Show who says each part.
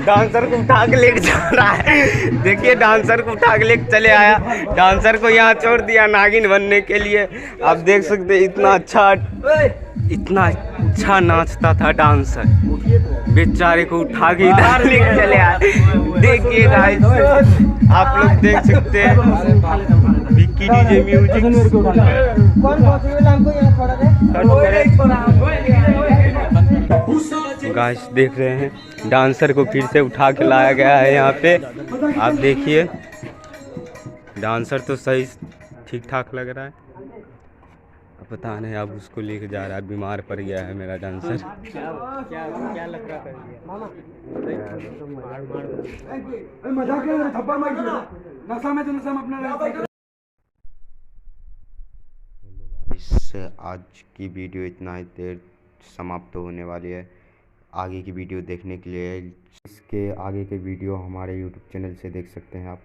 Speaker 1: Dancer को उठा के लेके जा रहा है। देखिए डांसर को उठा के लेके चले आया, डांसर को यहाँ छोड़ दिया नागिन बनने के लिए। आप देख सकते हैं इतना अच्छा नाचता था डांसर, बेचारे को उठा के इधर लेके चले आए। देखिए गाइस, आप लोग देख सकते हैं विक्की डीजे म्यूजिक। गाइस देख रहे हैं डांसर को फिर से उठा के लाया गया है यहाँ पे। आप देखिए डांसर तो सही ठीक ठाक लग रहा है, पता नहीं अब उसको लेके जा रहा है, बीमार पड़ गया है मेरा डांसर। क्या लग रहा है। आज की वीडियो इतना ही देर समाप्त होने वाली है। आगे की वीडियो देखने के लिए इसके आगे के वीडियो हमारे YouTube चैनल से देख सकते हैं आप।